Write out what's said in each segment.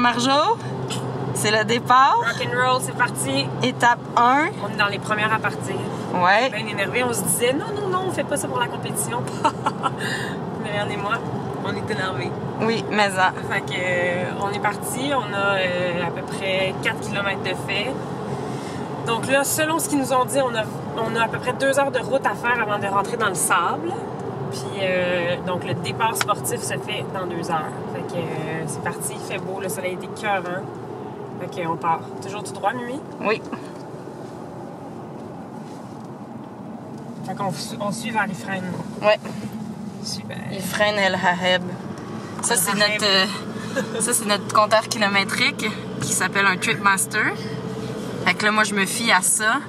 Marjo, c'est le départ. Rock'n'roll, c'est parti. Étape 1. On est dans les premières à partir. Ouais. Bien énervé, on se disait non, on fait pas ça pour la compétition. Myriam et moi, on est énervés. Oui, mais ça. Fait que, on est parti, on a à peu près 4 km de fait. Donc là, selon ce qu'ils nous ont dit, on a à peu près 2 heures de route à faire avant de rentrer dans le sable. Puis, donc le départ sportif se fait dans 2 heures. Fait que c'est parti, il fait beau, le soleil est écœurant. Fait qu'on part. Toujours tout droit, Mimi? Oui. Fait qu'on suit vers Ifrane. Ouais. Super. Ifrane El Haheb. Ça, c'est notre compteur kilométrique qui s'appelle un Tripmaster. Fait que là, moi, je me fie à ça.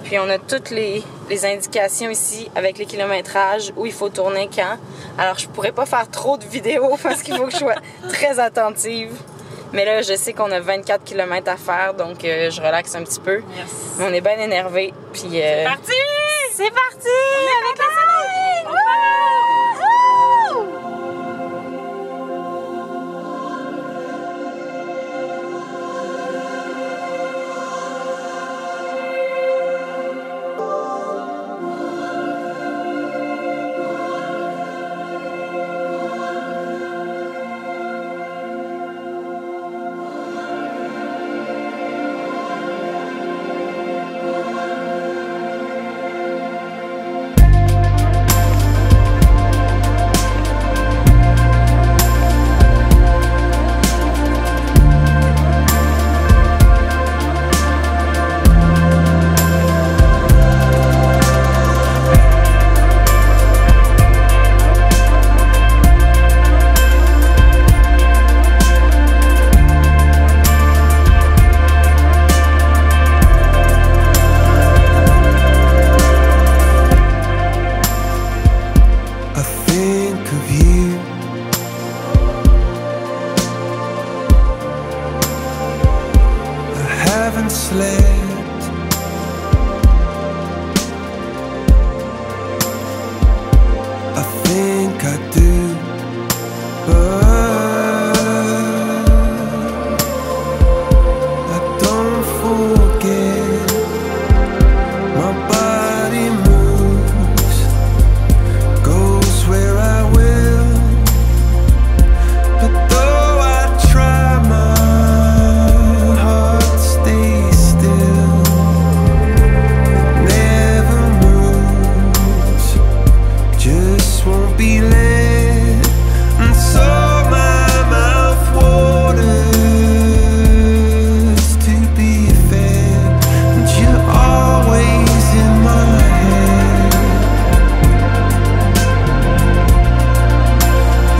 Puis on a toutes les indications ici avec les kilométrages, où il faut tourner quand. Alors, je pourrais pas faire trop de vidéos parce qu'il faut que je sois très attentive. Mais là, je sais qu'on a 24 km à faire, donc je relaxe un petit peu. Yes. Mais on est bien énervés. Puis c'est parti! C'est parti! Avec la soleil! On part! Slept. I think I do, but I don't forget. My body moves, goes where I will, but though I try, my heart stays still. It never moves, just won't be let, and so my mouth waters to be fed, and you're always in my head.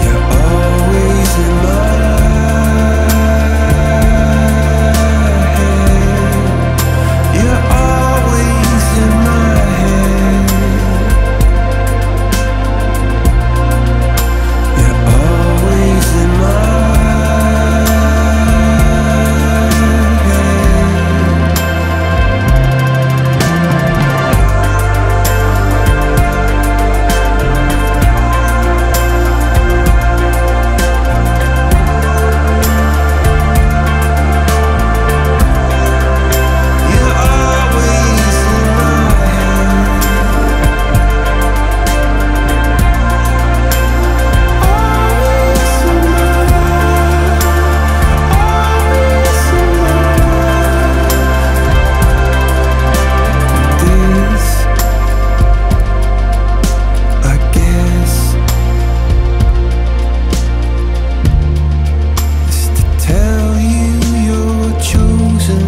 You're always in my head. You're always in my head. You're always in my You're always in my This, I guess, is to tell you you're chosen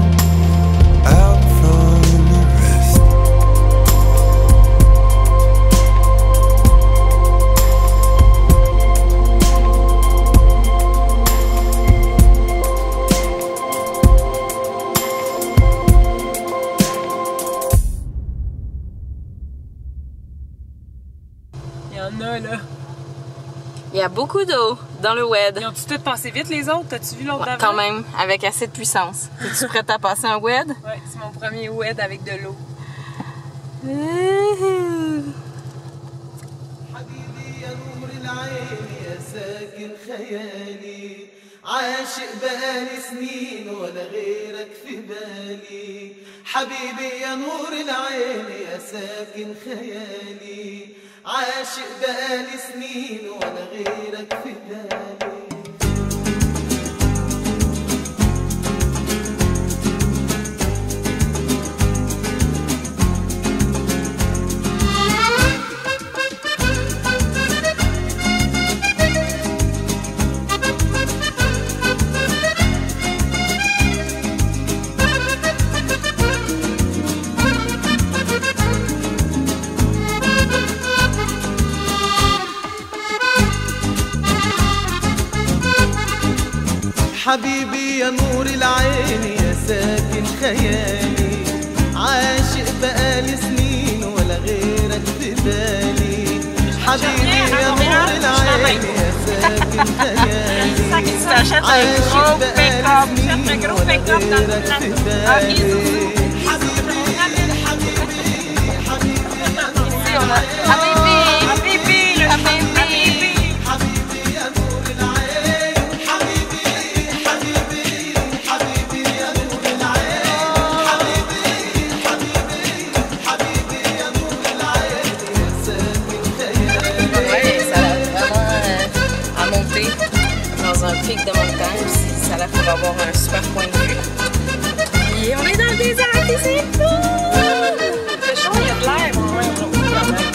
out from the rest. Il y en a, là. il y a beaucoup d'eau dans le WED. Ils ont-tu tout passé vite, les autres? T'as-tu vu l'autre Ouais, d'avant? quand même, avec assez de puissance. Es-tu prête à passer un WED? Ouais, c'est mon premier WED avec de l'eau. حبيبي يا نور العين يا ساكن خيالي عاشق بقالي سنين ولا غيرك في بالي حبيبي يا نور العين يا ساكن خيالي عاشق بقالي سنين ولا غيرك في بالي حبيبي يا نور العين يا ساكن خيالي عاشق بقالي سنين ولا غيرك في بالي حبيبي يا نور العين يا ساكن خيالي عاشق بقالي سنين ولا غيرك في بالي حبيبي un pic de montagne, puis ça a l'air qu'on va avoir un super point de vue. Et on est dans le désert, et c'est fou! Il fait chaud, il y a de l'air, mais on va beaucoup quand même.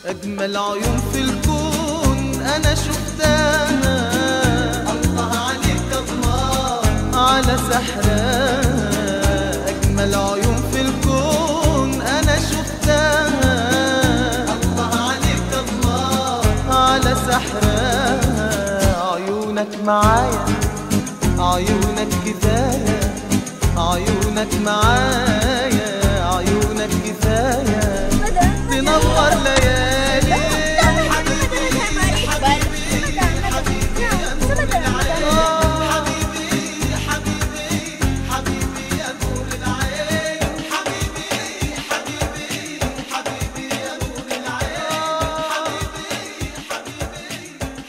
أجمل عيون في الكون أنا شفتها الله عليك الله على سحرها أجمل عيون في الكون أنا شفتها الله عليك الله على سحرها عيونك معايا عيونك كفاية عيونك معايا عيونك كفاية تنور ليالي حبيبي حبيبي حبيبي يا نور العين حبيبي حبيبي حبيبي يا نور العين حبيبي حبيبي حبيبي يا نور العين حبيبي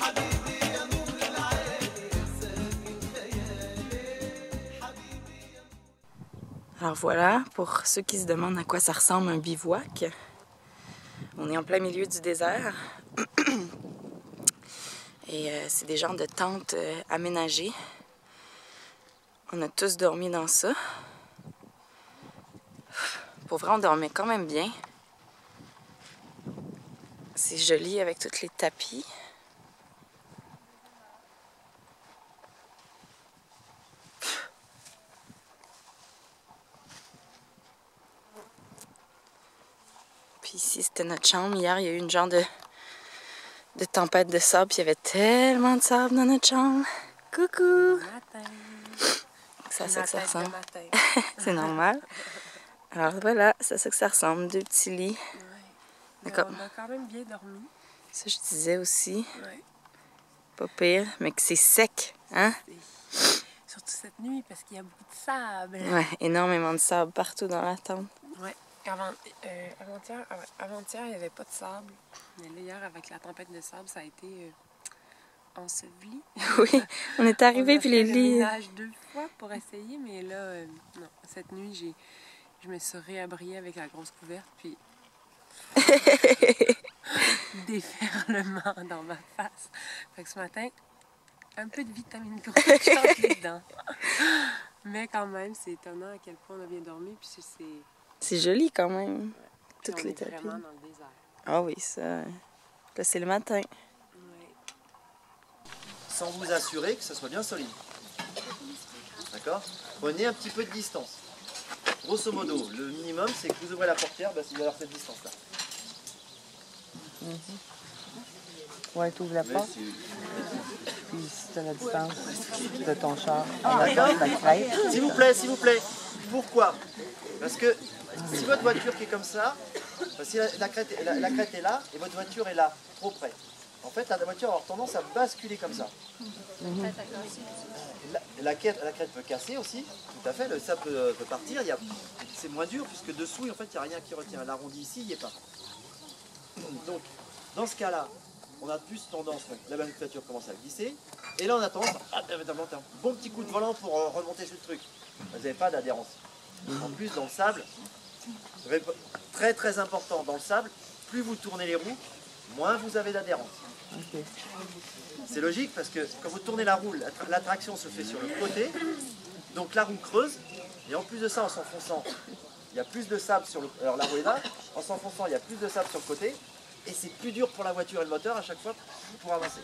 حبيبي يا نور العين يا ساكن خيالي حبيبي. Alors voilà, pour ceux qui se demandent à quoi ça ressemble un bivouac, on est en plein milieu du désert et c'est des genres de tentes aménagées. On a tous dormi dans ça. Pour vrai, on dormait quand même bien. C'est joli avec tous les tapis. Puis ici, c'était notre chambre. Hier, il y a eu une genre de tempête de sable. Puis il y avait tellement de sable dans notre chambre. Coucou! C'est à ça que ça ressemble. C'est normal. Alors voilà, c'est à ça que ça ressemble. Deux petits lits. Ouais. On a quand même bien dormi. Ça, je disais aussi. Ouais. Pas pire, mais que c'est sec, hein? Surtout cette nuit, parce qu'il y a beaucoup de sable. Ouais, énormément de sable partout dans la tente. Ouais. Avant-hier, il n'y avait pas de sable. Mais là, hier, avec la tempête de sable, ça a été enseveli. Oui, on est arrivé puis les lits... On a fait le ménage 2 fois pour essayer, mais là, non. Cette nuit, je me suis réabritée avec la grosse couverte, puis... déferlement dans ma face. Fait que ce matin, un peu de vitamine groupe entre les dents. Mais quand même, c'est étonnant à quel point on a bien dormi, puis c'est... C'est joli quand même, puis toutes les tapis. On est vraiment dans le désert. Ah oui, ça... Là, c'est le matin. Ouais. Sans vous assurer que ça soit bien solide. D'accord? Prenez un petit peu de distance. Grosso modo, le minimum, c'est que vous ouvrez la portière, bah, c'est d'avoir cette distance-là. Ouais, tu ouvres la porte, puis si tu as la distance de ton char, D'accord? la crête. S'il vous plaît, s'il vous plaît. Pourquoi? Parce que si votre voiture qui est comme ça, si la crête est là et votre voiture est là, trop près, en fait, la voiture va avoir tendance à basculer comme ça. La crête peut casser aussi, tout à fait, le sable peut partir. C'est moins dur puisque dessous, en fait, il n'y a rien qui retient. L'arrondi ici, il n'y est pas. Donc, dans ce cas-là, on a plus tendance, la voiture commence à glisser. Et là, on a tendance à monter un bon petit coup de volant pour remonter sur le truc. Vous n'avez pas d'adhérence. En plus, dans le sable, très très important, dans le sable, plus vous tournez les roues, moins vous avez d'adhérence. Okay. C'est logique parce que quand vous tournez la roue, la traction se fait sur le côté, donc la roue creuse, et en plus de ça, en s'enfonçant, il y a plus de sable sur le... Alors la roue est là, en s'enfonçant, il y a plus de sable sur le côté, et c'est plus dur pour la voiture et le moteur à chaque fois pour avancer.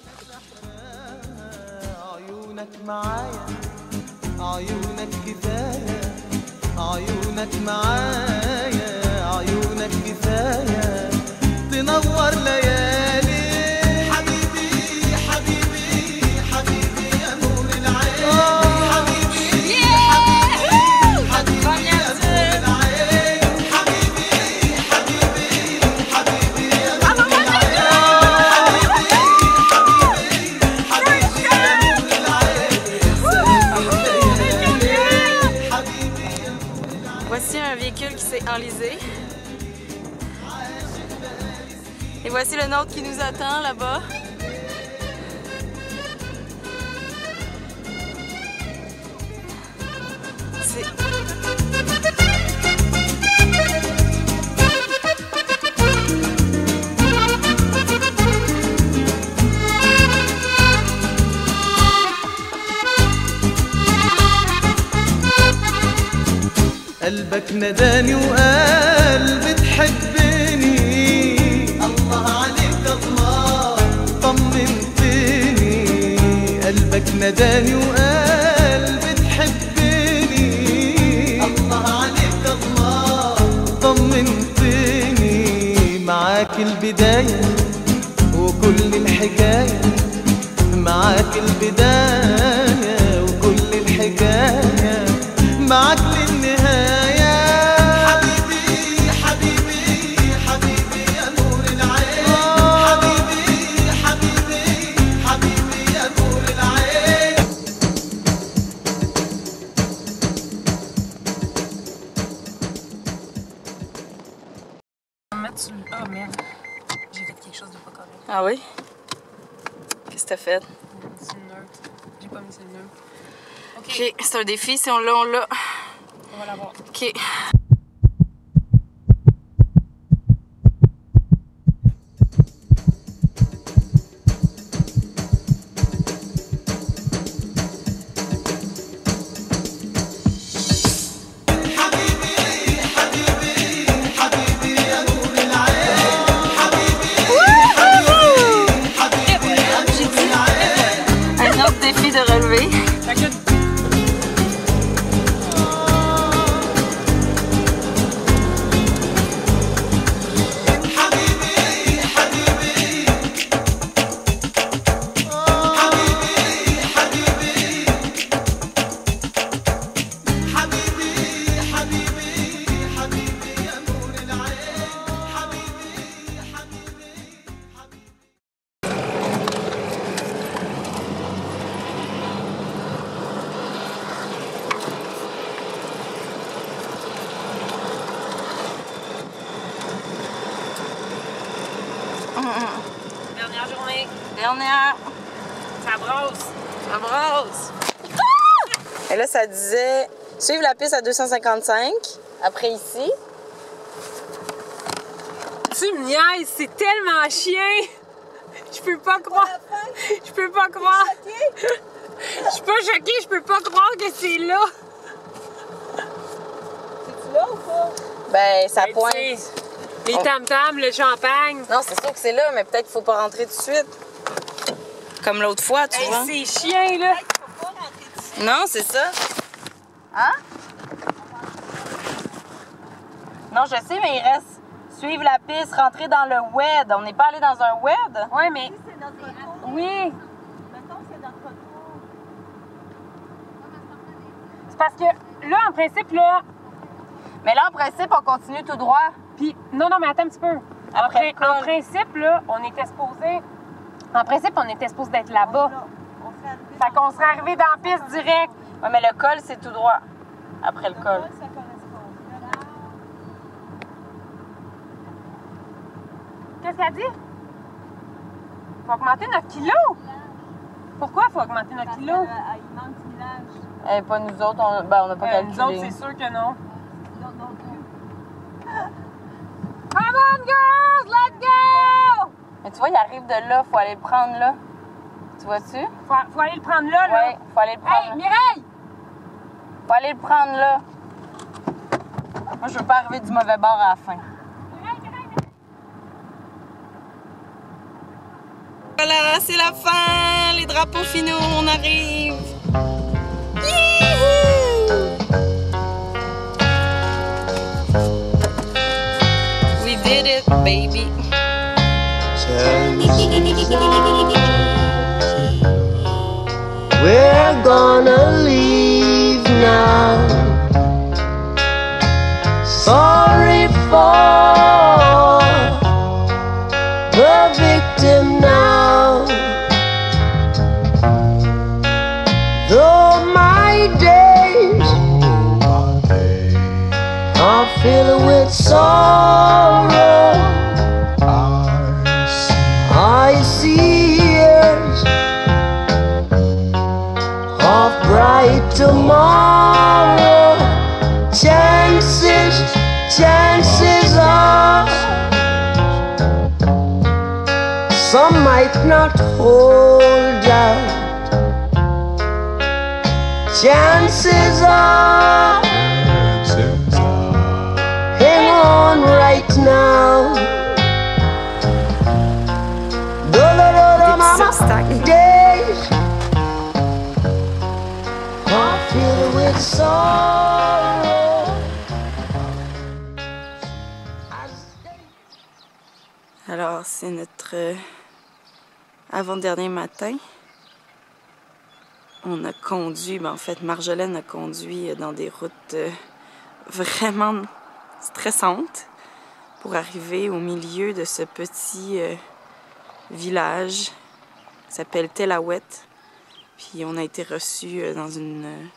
Voici un véhicule qui s'est enlisé. Et voici le nôtre qui nous attend là-bas. قلبك نداني وقلبي تحبني الله عليك الله طمنتني قلبك نداني وقلبي تحبني الله عليك الله طمنتني معاك البداية وكل الحكاية معاك البداية وكل الحكاية معاك للنهاية Oh merde, j'ai fait quelque chose de pas correct. Ah oui? Qu'est-ce que t'as fait? C'est une neutre. J'ai pas mis sur le neutre. Ok, c'est un défi, si on l'a, on l'a. On va l'avoir. Ok. De relever. Dernière journée. Dernière. Ça brosse. Ça brosse. Ah! Et là, ça disait suivre la piste à 255. Après ici. Tu me niaises, c'est tellement chien. Je peux pas croire. Je peux pas croire. Je suis pas choquée, je peux pas croire que c'est là. C'est-tu là ou pas? Ben, ça pointe. Les tam-tams, le champagne. Non, c'est sûr que c'est là, mais peut-être qu'il faut pas rentrer tout de suite. Comme l'autre fois, tu vois. C'est chien, là. Non, c'est ça. Hein? Non, je sais, mais il reste suivre la piste, rentrer dans le WED. On n'est pas allé dans un WED? Oui, mais... Oui. C'est parce que là, en principe, là... Mais là, en principe, on continue tout droit. Puis, non, mais attends un petit peu. Après en principe, là, on était supposé En principe, on était supposé d'être là-bas. Fait qu'on serait arrivé dans la piste direct. Ouais, mais le col, c'est tout droit. Après le col. Qu'est-ce qu'elle dit? Faut augmenter notre kilo. Pourquoi faut augmenter notre kilo? Il manque du village. Eh, pas nous autres, on n'a pas calculé. Nous autres, c'est sûr que non. Come on, girls! Let's go! Mais tu vois, il arrive de là, faut aller le prendre là. Tu vois-tu? Faut aller le prendre là, là. Ouais, faut aller le prendre. Hey, Mireille! Faut aller le prendre là. Moi, je veux pas arriver du mauvais bord à la fin. Voilà, c'est la fin! Les drapeaux finaux, on arrive! Youhou! We did it, baby! We're gonna leave now. Sorry for the victim now. Though my days are filled with sorrow, I see years of bright tomorrow. Chances are some might not hold out. Chances are hang on right now. Mama, days are filled with sorrow. Alors, c'est notre avant-dernier matin. On a conduit, ben en fait, Marjolaine a conduit dans des routes vraiment stressantes pour arriver au milieu de ce petit village qui s'appelle Telaouet. Puis on a été reçus dans une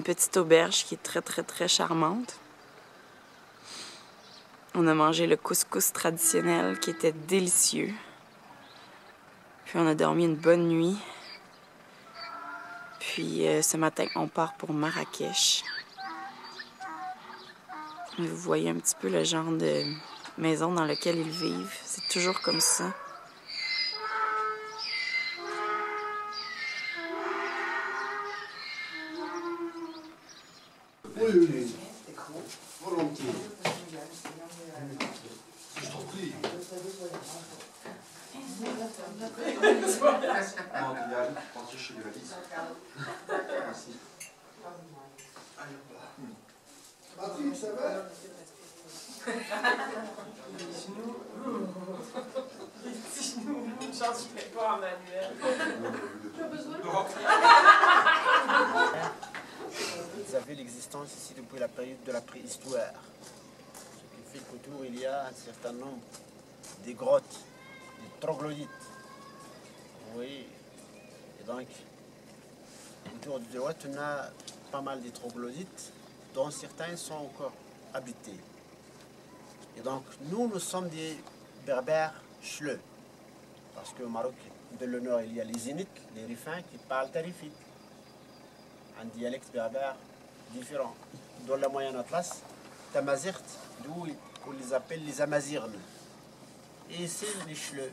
petite auberge qui est très, très, très charmante. On a mangé le couscous traditionnel qui était délicieux. Puis on a dormi une bonne nuit. Puis ce matin, on part pour Marrakech. Vous voyez un petit peu le genre de maison dans laquelle ils vivent. C'est toujours comme ça. Oui, volontiers. Je t'en prie. Non, Kylian, partir chez les valises. Merci. Patrick, ça va? Une chance, je ne fais pas en manuel. Vous avez l'existence ici depuis la période de la préhistoire. Ce qui fait qu'autour il y a un certain nombre de grottes, des troglodytes. Oui. Et donc, autour du Telaouet, on a pas mal de troglodytes, dont certains sont encore habités. Et donc, nous sommes des berbères chleux. Parce qu'au Maroc, de le nord, il y a les Zénites, les Rifins qui parlent tarifite. Un dialecte berbère différent. Dans la Moyenne Atlas, Tamazirt, d'où on les appelle les Amazirnes. Et c'est les Chleux.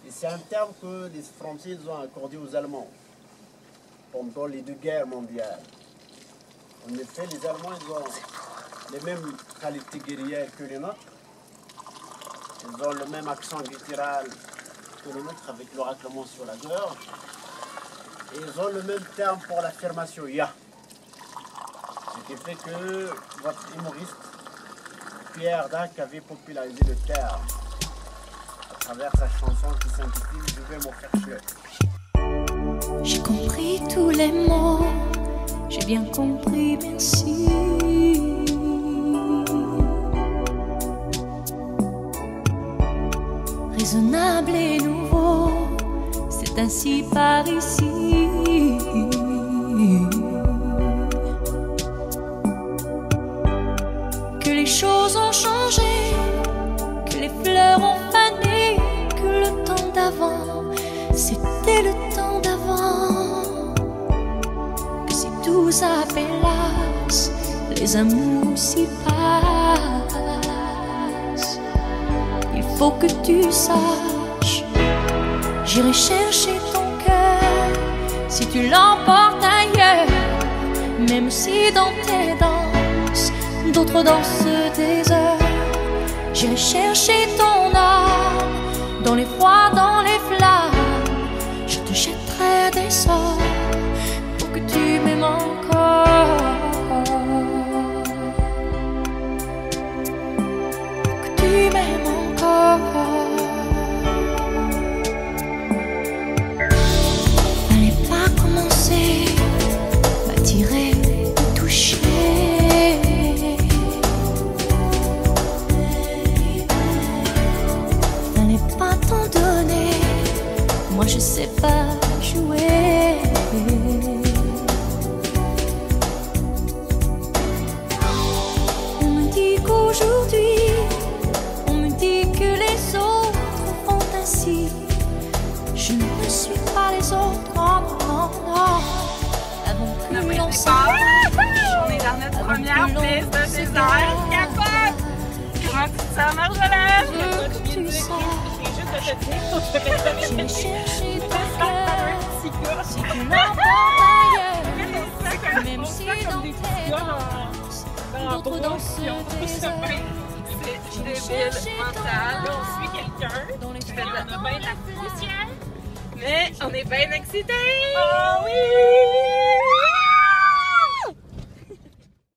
Et c'est un terme que les Français ont accordé aux Allemands pendant les deux guerres mondiales. En effet, les Allemands ils ont les mêmes qualités guerrières que les nôtres. Ils ont le même accent littéral que le nôtre avec le raclement sur la gorge. Et ils ont le même terme pour l'affirmation ya. Ce qui fait que votre humoriste, Pierre Dac, avait popularisé le terme à travers sa chanson qui s'intitule Je vais m'en faire chier. J'ai compris tous les mots, j'ai bien compris, merci. Raisonnable et nouveau. ainsi par ici. Que les choses ont changé, que les fleurs ont fané, que le temps d'avant, c'était le temps d'avant. Que si tout s'appelasse, les amours s'y passent. Il faut que tu saches, j'irai chercher ton cœur si tu l'emportes ailleurs. Même si dans tes danses, d'autres dansent des heures. J'irai chercher ton âme, dans les froids, dans les flammes. Je te jetterai des sorts pour que tu m'aimes encore. Pour que tu m'aimes encore. Fallait pas commencer à tirer, à toucher. Fallait pas t'en donner, moi je sais pas jouer. On me dit qu'aujourd'hui, on me dit que les autres font ainsi. Je ne suis pas les autres, non, non, non. Avant que l'on s'arrête, On est dans notre première piste de désert. Capable! Comment tu te sens, Marjolaine? je veux que tu saches. J'irai chercher ton cœur si tu l'emportes ailleurs. Même si dans tes danses, d'autres dansent des heures. C'est débile mental. On suit quelqu'un. On a bien la poussière. Mais on est bien excités. Oh oui!